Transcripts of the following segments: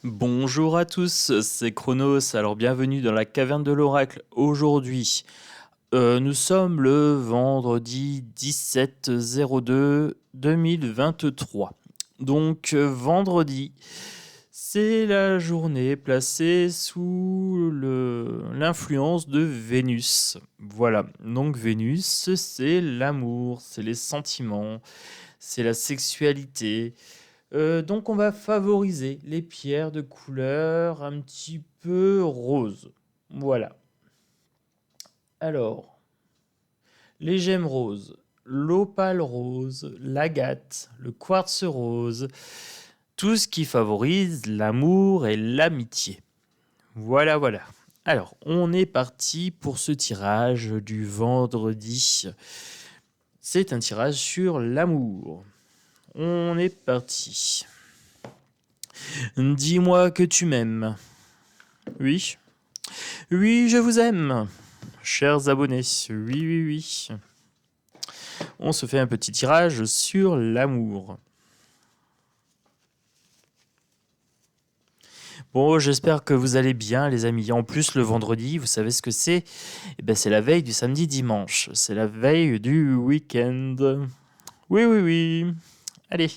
Bonjour à tous, c'est Chronos. Alors bienvenue dans la caverne de l'oracle. Aujourd'hui, nous sommes le vendredi 17/02/2023. Donc vendredi, c'est la journée placée sous l'influence de Vénus. Voilà, donc Vénus, c'est l'amour, c'est les sentiments, c'est la sexualité. Donc on va favoriser les pierres de couleur un petit peu rose. Voilà. Alors, les gemmes roses, l'opale rose, l'agate, le quartz rose, tout ce qui favorise l'amour et l'amitié. Voilà, voilà. Alors, on est parti pour ce tirage du vendredi. C'est un tirage sur l'amour. On est parti. Dis-moi que tu m'aimes. Oui. Oui, je vous aime. Chers abonnés, oui, oui, oui. On se fait un petit tirage sur l'amour. Bon, j'espère que vous allez bien, les amis. En plus, le vendredi, vous savez ce que c'est? Eh ben, c'est la veille du samedi dimanche. C'est la veille du week-end. Oui, oui, oui. Allez,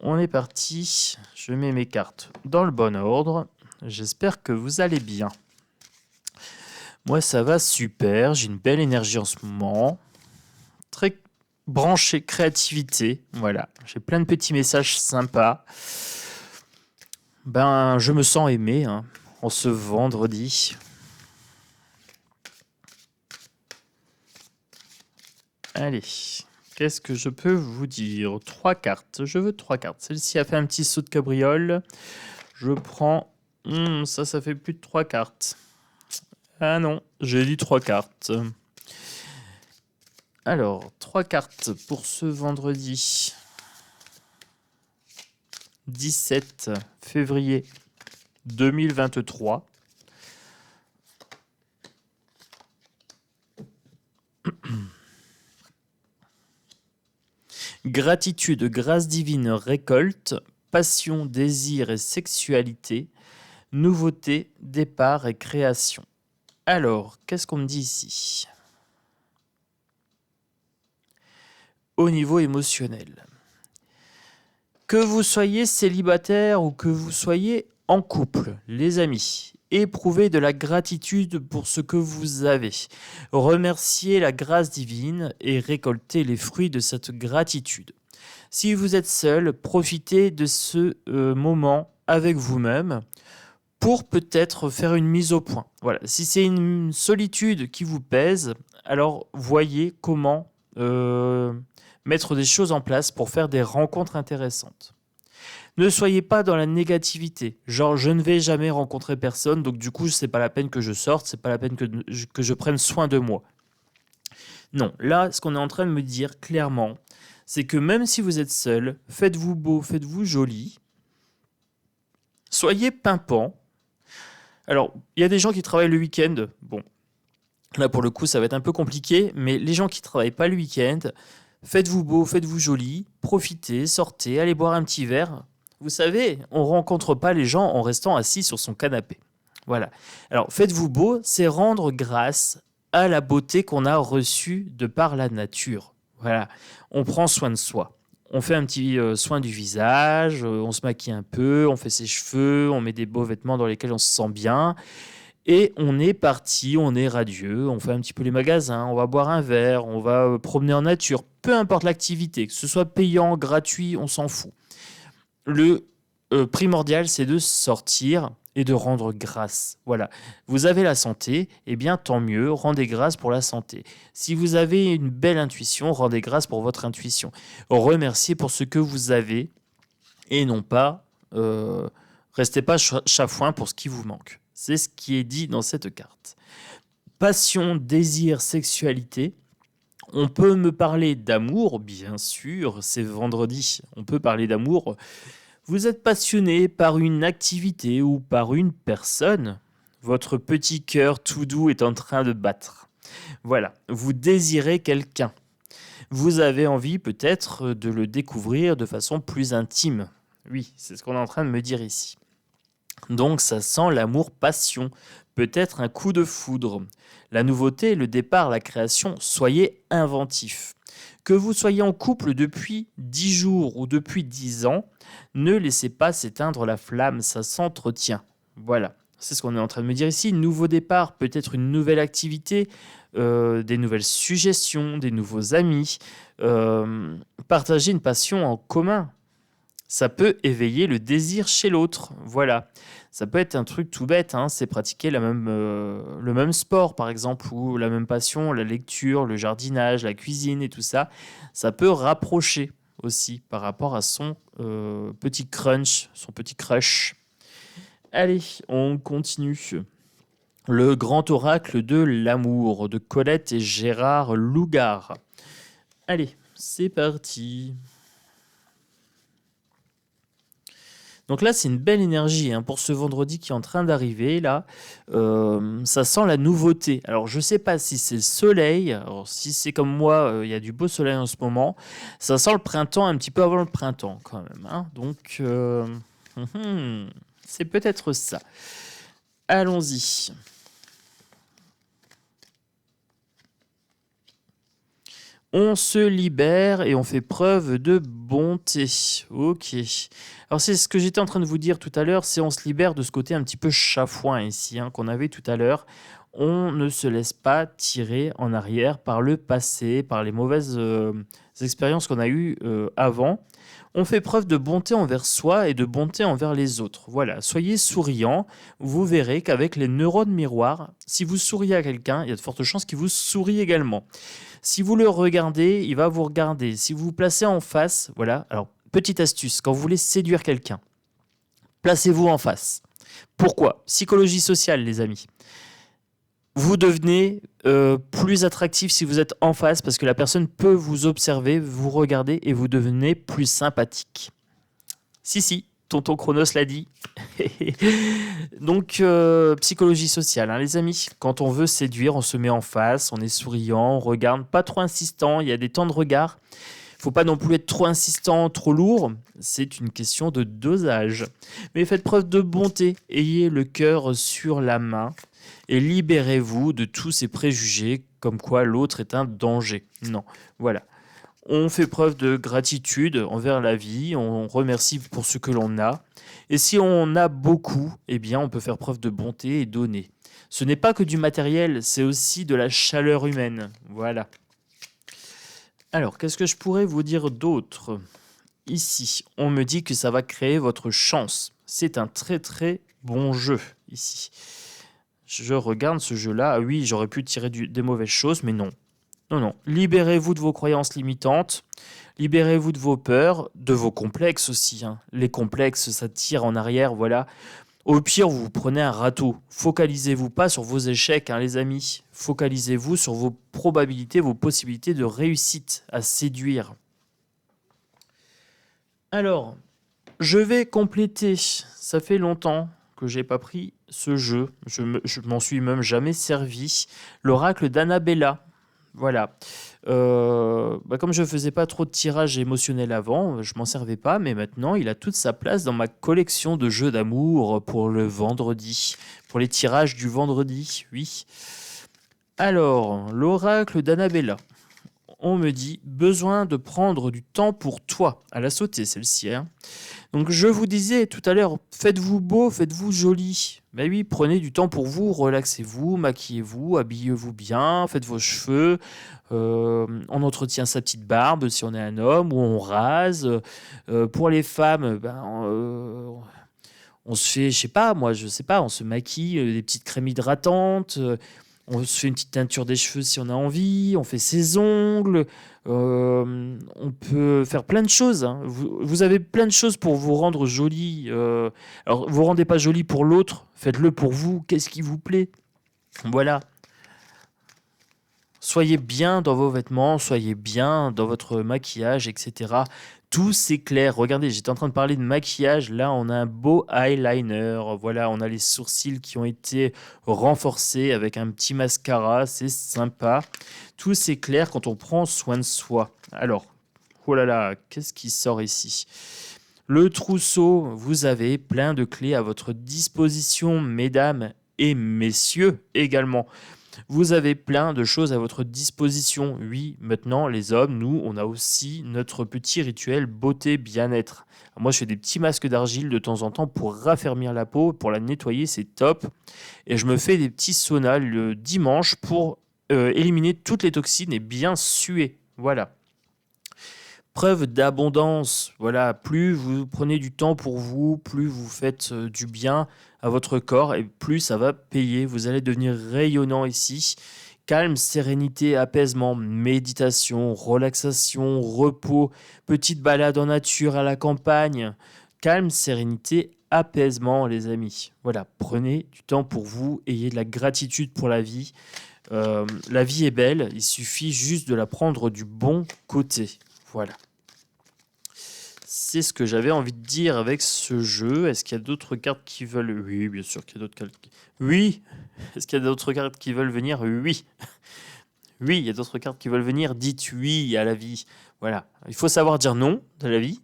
on est parti. Je mets mes cartes dans le bon ordre. J'espère que vous allez bien. Moi, ça va super. J'ai une belle énergie en ce moment. Très branché créativité. Voilà. J'ai plein de petits messages sympas. Ben, je me sens aimé en ce vendredi. Allez. Qu'est-ce que je peux vous dire? 3 cartes. Je veux 3 cartes. Celle-ci a fait un petit saut de cabriole. Je prends... ça fait plus de 3 cartes. Ah non, j'ai dit 3 cartes. Alors, 3 cartes pour ce vendredi 17 février 2023. Gratitude, grâce divine, récolte, passion, désir et sexualité, nouveauté, départ et création. Alors, qu'est-ce qu'on me dit ici? Au niveau émotionnel. Que vous soyez célibataire ou que vous soyez en couple, les amis, éprouvez de la gratitude pour ce que vous avez. Remerciez la grâce divine et récoltez les fruits de cette gratitude. Si vous êtes seul, profitez de ce moment avec vous-même pour peut-être faire une mise au point. Voilà. Si c'est une solitude qui vous pèse, alors voyez comment mettre des choses en place pour faire des rencontres intéressantes. Ne soyez pas dans la négativité, genre je ne vais jamais rencontrer personne, donc du coup c'est pas la peine que je sorte, c'est pas la peine que je prenne soin de moi. Non, là ce qu'on est en train de me dire clairement, c'est que même si vous êtes seul, faites-vous beau, faites-vous joli, soyez pimpant. Alors, il y a des gens qui travaillent le week-end, bon, là pour le coup ça va être un peu compliqué, mais les gens qui travaillent pas le week-end, faites-vous beau, faites-vous joli, profitez, sortez, allez boire un petit verre. Vous savez, on ne rencontre pas les gens en restant assis sur son canapé. Voilà. Alors, faites-vous beau, c'est rendre grâce à la beauté qu'on a reçue de par la nature. Voilà. On prend soin de soi. On fait un petit soin du visage, on se maquille un peu, on fait ses cheveux, on met des beaux vêtements dans lesquels on se sent bien. Et on est parti, on est radieux, on fait un petit peu les magasins, on va boire un verre, on va promener en nature, peu importe l'activité, que ce soit payant, gratuit, on s'en fout. Le primordial, c'est de sortir et de rendre grâce. Voilà. Vous avez la santé, eh bien tant mieux, rendez grâce pour la santé. Si vous avez une belle intuition, rendez grâce pour votre intuition. Remerciez pour ce que vous avez et non pas, restez pas chafouin pour ce qui vous manque. C'est ce qui est dit dans cette carte. Passion, désir, sexualité. On peut me parler d'amour, bien sûr, c'est vendredi. On peut parler d'amour. Vous êtes passionné par une activité ou par une personne. Votre petit cœur tout doux est en train de battre. Voilà, vous désirez quelqu'un. Vous avez envie peut-être de le découvrir de façon plus intime. Oui, c'est ce qu'on est en train de me dire ici. Donc ça sent l'amour-passion, peut-être un coup de foudre. La nouveauté, le départ, la création, soyez inventif. Que vous soyez en couple depuis 10 jours ou depuis 10 ans, ne laissez pas s'éteindre la flamme, ça s'entretient. Voilà, c'est ce qu'on est en train de me dire ici. Nouveau départ, peut-être une nouvelle activité, des nouvelles suggestions, des nouveaux amis, partager une passion en commun. Ça peut éveiller le désir chez l'autre. Voilà. Ça peut être un truc tout bête, hein, c'est pratiquer le même sport, par exemple, ou la même passion, la lecture, le jardinage, la cuisine et tout ça. Ça peut rapprocher aussi par rapport à son petit crunch, son petit crush. Allez, on continue. Le grand oracle de l'amour de Colette et Gérard Lougard. Allez, c'est parti. Donc là, c'est une belle énergie hein, pour ce vendredi qui est en train d'arriver. Là, ça sent la nouveauté. Alors, je ne sais pas si c'est le soleil. Alors, si c'est comme moi, il y a du beau soleil en ce moment. Ça sent le printemps un petit peu avant le printemps quand même. Hein. Donc, c'est peut-être ça. Allons-y. On se libère et on fait preuve de bonté. Ok. Alors c'est ce que j'étais en train de vous dire tout à l'heure, c'est on se libère de ce côté un petit peu chafouin ici hein, qu'on avait tout à l'heure. On ne se laisse pas tirer en arrière par le passé, par les mauvaises expériences qu'on a eues avant. On fait preuve de bonté envers soi et de bonté envers les autres. Voilà, soyez souriant. Vous verrez qu'avec les neurones miroirs, si vous souriez à quelqu'un, il y a de fortes chances qu'il vous sourie également. Si vous le regardez, il va vous regarder. Si vous vous placez en face, voilà. Alors, petite astuce, quand vous voulez séduire quelqu'un, placez-vous en face. Pourquoi ? Psychologie sociale, les amis. Vous devenez plus attractif si vous êtes en face parce que la personne peut vous observer, vous regarder et vous devenez plus sympathique. Si, tonton Chronos l'a dit. Donc, psychologie sociale, hein, les amis. Quand on veut séduire, on se met en face, on est souriant, on regarde, pas trop insistant, il y a des temps de regard. Il ne faut pas non plus être trop insistant, trop lourd. C'est une question de dosage. Mais faites preuve de bonté, ayez le cœur sur la main et libérez-vous de tous ces préjugés comme quoi l'autre est un danger. Non, voilà. On fait preuve de gratitude envers la vie, on remercie pour ce que l'on a. Et si on a beaucoup, eh bien, on peut faire preuve de bonté et donner. Ce n'est pas que du matériel, c'est aussi de la chaleur humaine. Voilà. Alors, qu'est-ce que je pourrais vous dire d'autre ? Ici, on me dit que ça va créer votre chance. C'est un très très bon jeu, ici. Je regarde ce jeu-là. Ah oui, j'aurais pu tirer des mauvaises choses, mais non. Non. Libérez-vous de vos croyances limitantes. Libérez-vous de vos peurs, de vos complexes aussi. Hein. Les complexes, ça tire en arrière, voilà. Au pire, vous prenez un râteau. Focalisez-vous pas sur vos échecs, hein, les amis. Focalisez-vous sur vos probabilités, vos possibilités de réussite à séduire. Alors, je vais compléter. Ça fait longtemps que j'ai pas pris ce jeu. Je m'en suis même jamais servi. L'oracle d'Annabella. Voilà. Comme je ne faisais pas trop de tirage émotionnel avant, je m'en servais pas, mais maintenant il a toute sa place dans ma collection de jeux d'amour pour le vendredi, pour les tirages du vendredi, oui. Alors, l'oracle d'Annabella. On me dit, besoin de prendre du temps pour toi. À la sauter, celle-ci. Hein. Donc, je vous disais tout à l'heure, faites-vous beau, faites-vous joli. Ben oui, prenez du temps pour vous, relaxez-vous, maquillez-vous, habillez-vous bien, faites vos cheveux. On entretient sa petite barbe si on est un homme, ou on rase. Pour les femmes, on se fait, je sais pas, on se maquille, des petites crèmes hydratantes. On se fait une petite teinture des cheveux si on a envie, on fait ses ongles, on peut faire plein de choses. Hein. Vous avez plein de choses pour vous rendre jolie. Alors, vous ne rendez pas jolie pour l'autre, faites-le pour vous. Qu'est-ce qui vous plaît ? Voilà. Soyez bien dans vos vêtements, soyez bien dans votre maquillage, etc. Tout s'éclaire. Regardez, j'étais en train de parler de maquillage. Là, on a un beau eyeliner. Voilà, on a les sourcils qui ont été renforcés avec un petit mascara. C'est sympa. Tout s'éclaire quand on prend soin de soi. Alors, oh là là, qu'est-ce qui sort ici ? Le trousseau, vous avez plein de clés à votre disposition, mesdames et messieurs également. Vous avez plein de choses à votre disposition. Oui, maintenant, les hommes, nous, on a aussi notre petit rituel beauté bien-être. Moi, je fais des petits masques d'argile de temps en temps pour raffermir la peau, pour la nettoyer, c'est top. Et je me fais des petits saunas le dimanche pour éliminer toutes les toxines et bien suer. Voilà. Preuve d'abondance. Voilà, plus vous prenez du temps pour vous, plus vous faites du bien à votre corps et plus ça va payer. Vous allez devenir rayonnant ici. Calme, sérénité, apaisement, méditation, relaxation, repos, petite balade en nature à la campagne. Calme, sérénité, apaisement, les amis. Voilà, prenez du temps pour vous, ayez de la gratitude pour la vie. La vie est belle, il suffit juste de la prendre du bon côté. Voilà. C'est ce que j'avais envie de dire avec ce jeu. Est-ce qu'il y a d'autres cartes qui veulent... Oui, bien sûr qu'il y a d'autres cartes. Oui. Est-ce qu'il y a d'autres cartes qui veulent venir? Oui. Oui, il y a d'autres cartes qui veulent venir. Dites oui à la vie. Voilà. Il faut savoir dire non à la vie.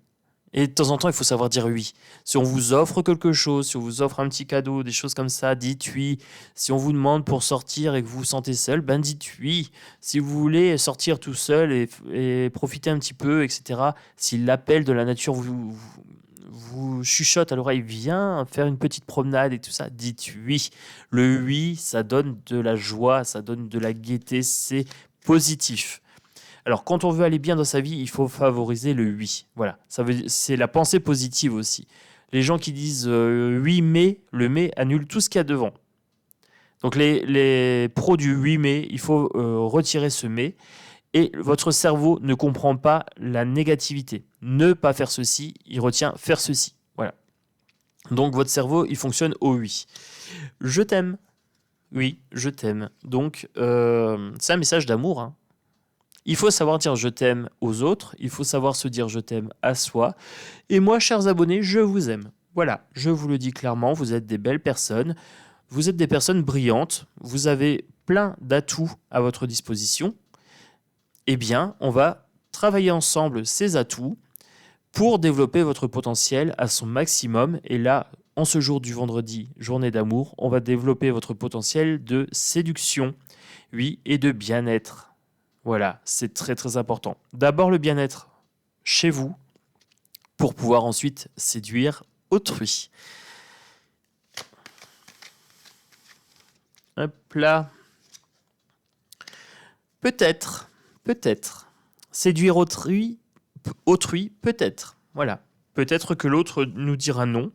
Et de temps en temps, il faut savoir dire oui. Si on vous offre quelque chose, si on vous offre un petit cadeau, des choses comme ça, dites oui. Si on vous demande pour sortir et que vous vous sentez seul, ben dites oui. Si vous voulez sortir tout seul et profiter un petit peu, etc., si l'appel de la nature vous chuchote à l'oreille, viens faire une petite promenade et tout ça, dites oui. Le oui, ça donne de la joie, ça donne de la gaieté, c'est positif. Alors, quand on veut aller bien dans sa vie, il faut favoriser le oui. Voilà, c'est la pensée positive aussi. Les gens qui disent oui, mais, le mais annule tout ce qu'il y a devant. Donc, les pros du oui, mais, il faut retirer ce mais. Et votre cerveau ne comprend pas la négativité. Ne pas faire ceci, il retient faire ceci. Voilà. Donc, votre cerveau, il fonctionne au oui. Je t'aime. Oui, je t'aime. Donc, c'est un message d'amour, hein. Il faut savoir dire je t'aime aux autres, il faut savoir se dire je t'aime à soi. Et moi, chers abonnés, je vous aime. Voilà, je vous le dis clairement, vous êtes des belles personnes, vous êtes des personnes brillantes, vous avez plein d'atouts à votre disposition. Eh bien, on va travailler ensemble ces atouts pour développer votre potentiel à son maximum. Et là, en ce jour du vendredi, journée d'amour, on va développer votre potentiel de séduction, oui, et de bien-être. Voilà, c'est très très important. D'abord le bien-être chez vous pour pouvoir ensuite séduire autrui. Hop là. Peut-être. Séduire autrui, peut-être. Voilà. Peut-être que l'autre nous dira non.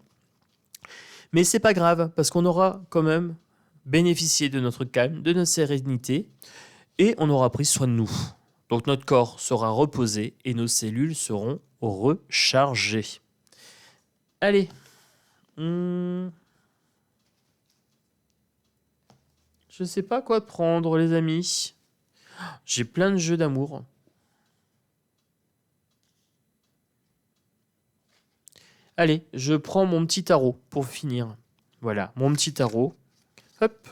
Mais c'est pas grave, parce qu'on aura quand même bénéficié de notre calme, de notre sérénité, et on aura pris soin de nous. Donc notre corps sera reposé et nos cellules seront rechargées. Allez. Je sais pas quoi prendre, les amis. J'ai plein de jeux d'amour. Allez, je prends mon petit tarot pour finir. Voilà, mon petit tarot. Hop,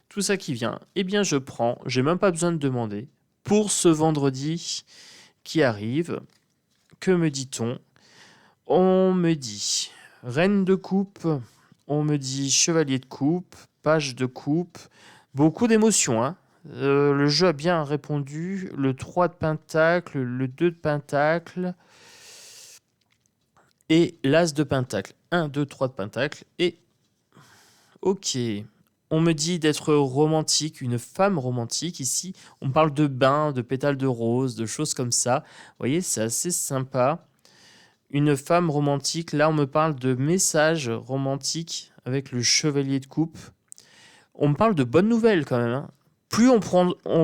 tout ça qui vient. Eh bien, je prends, j'ai même pas besoin de demander. Pour ce vendredi qui arrive, que me dit-on? On me dit reine de coupe, on me dit chevalier de coupe, page de coupe. Beaucoup d'émotions, hein. Le jeu a bien répondu. Le 3 de pentacle, le 2 de pentacle et l'as de pentacle. 1, 2, 3 de pentacle et... Ok. On me dit d'être romantique, une femme romantique. Ici, on parle de bain, de pétales de rose, de choses comme ça. Vous voyez, c'est assez sympa. Une femme romantique. Là, on me parle de messages romantiques avec le chevalier de coupe. On me parle de bonnes nouvelles quand même, hein. Plus on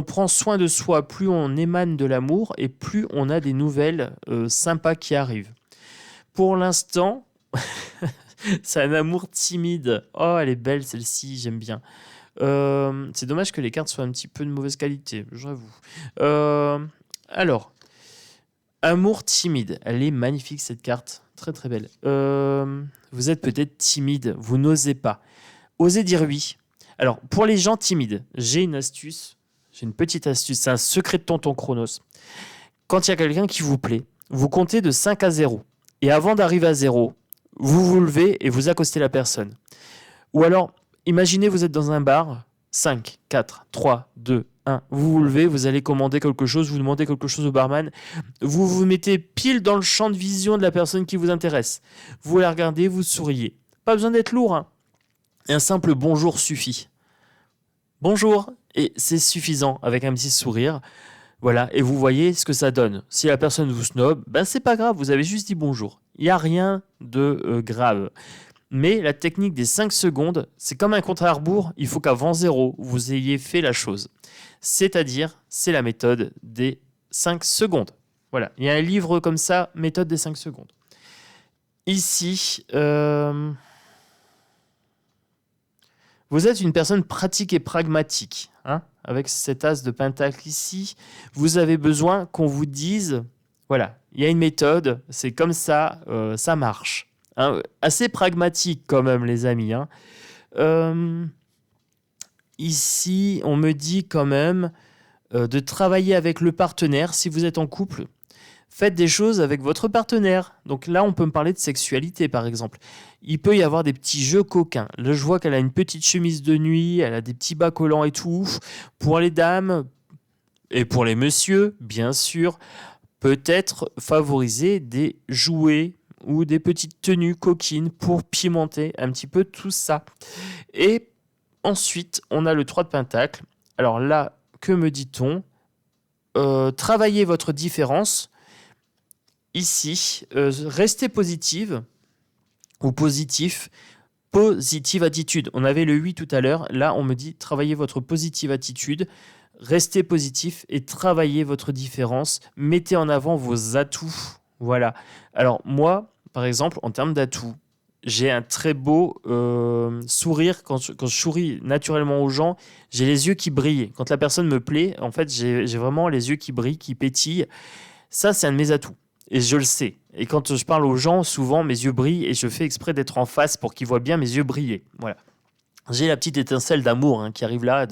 prend soin de soi, plus on émane de l'amour et plus on a des nouvelles sympas qui arrivent. Pour l'instant, c'est un amour timide. Oh, elle est belle celle-ci, j'aime bien. C'est dommage que les cartes soient un petit peu de mauvaise qualité, j'avoue. Alors, amour timide. Elle est magnifique cette carte, très très belle. Vous êtes peut-être timide, vous n'osez pas. Osez dire oui. Alors, pour les gens timides, j'ai une astuce. J'ai une petite astuce. C'est un secret de tonton Chronos. Quand il y a quelqu'un qui vous plaît, vous comptez de 5 à 0. Et avant d'arriver à 0, vous vous levez et vous accostez la personne. Ou alors, imaginez vous êtes dans un bar, 5, 4, 3, 2, 1, vous vous levez, vous allez commander quelque chose, vous demandez quelque chose au barman, vous vous mettez pile dans le champ de vision de la personne qui vous intéresse. Vous la regardez, vous souriez. Pas besoin d'être lourd, hein. Un simple bonjour suffit. Bonjour, et c'est suffisant avec un petit sourire. Voilà, et vous voyez ce que ça donne. Si la personne vous snob, ben c'est pas grave, vous avez juste dit bonjour. Il n'y a rien de grave. Mais la technique des 5 secondes, c'est comme un compte à rebours, il faut qu'avant 0, vous ayez fait la chose. C'est-à-dire, c'est la méthode des 5 secondes. Voilà, il y a un livre comme ça, méthode des 5 secondes. Ici, vous êtes une personne pratique et pragmatique. Hein, avec cet as de pentacle ici, vous avez besoin qu'on vous dise, voilà, il y a une méthode, c'est comme ça, ça marche. Hein, assez pragmatique quand même, les amis. Hein. Ici, on me dit quand même de travailler avec le partenaire. Si vous êtes en couple, faites des choses avec votre partenaire. Donc là, on peut me parler de sexualité, par exemple. Il peut y avoir des petits jeux coquins. Là, je vois qu'elle a une petite chemise de nuit, elle a des petits bas collants et tout. Pour les dames et pour les messieurs, bien sûr, peut-être favoriser des jouets ou des petites tenues coquines pour pimenter un petit peu tout ça. Et ensuite, on a le 3 de pentacle. Alors là, que me dit-on ? Travaillez votre différence. Ici, restez positive ou positive attitude. On avait le 8 tout à l'heure. Là, on me dit travaillez votre positive attitude. Restez positif et travaillez votre différence. Mettez en avant vos atouts. Voilà. Alors moi, par exemple, en termes d'atouts, j'ai un très beau sourire. Quand je souris naturellement aux gens, j'ai les yeux qui brillent. Quand la personne me plaît, en fait, j'ai vraiment les yeux qui brillent, qui pétillent. Ça, c'est un de mes atouts. Et je le sais. Et quand je parle aux gens, souvent, mes yeux brillent et je fais exprès d'être en face pour qu'ils voient bien mes yeux briller. Voilà. J'ai la petite étincelle d'amour qui arrive là.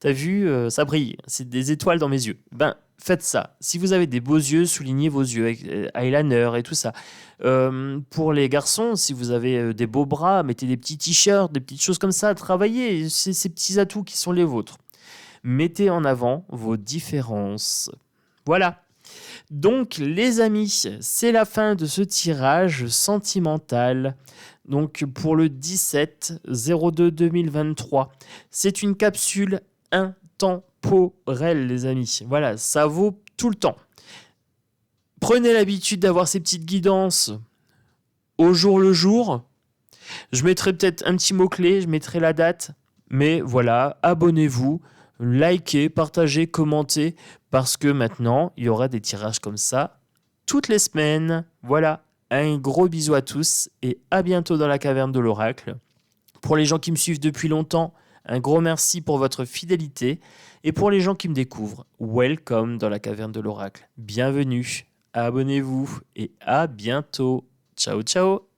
T'as vu, ça brille. C'est des étoiles dans mes yeux. Ben, faites ça. Si vous avez des beaux yeux, soulignez vos yeux avec eyeliner et tout ça. Pour les garçons, si vous avez des beaux bras, mettez des petits t-shirts, des petites choses comme ça. Travaillez ces petits atouts qui sont les vôtres. Mettez en avant vos différences. Voilà. Donc, les amis, c'est la fin de ce tirage sentimental. Donc, pour le 17-02-2023, c'est une capsule intemporelle, les amis. Voilà, ça vaut tout le temps. Prenez l'habitude d'avoir ces petites guidances au jour le jour. Je mettrai peut-être un petit mot-clé, je mettrai la date. Mais voilà, abonnez-vous, likez, partagez, commentez, parce que maintenant, il y aura des tirages comme ça toutes les semaines. Voilà, un gros bisou à tous et à bientôt dans la caverne de l'oracle. Pour les gens qui me suivent depuis longtemps, un gros merci pour votre fidélité. Et pour les gens qui me découvrent, welcome dans la caverne de l'oracle. Bienvenue, abonnez-vous et à bientôt. Ciao, ciao.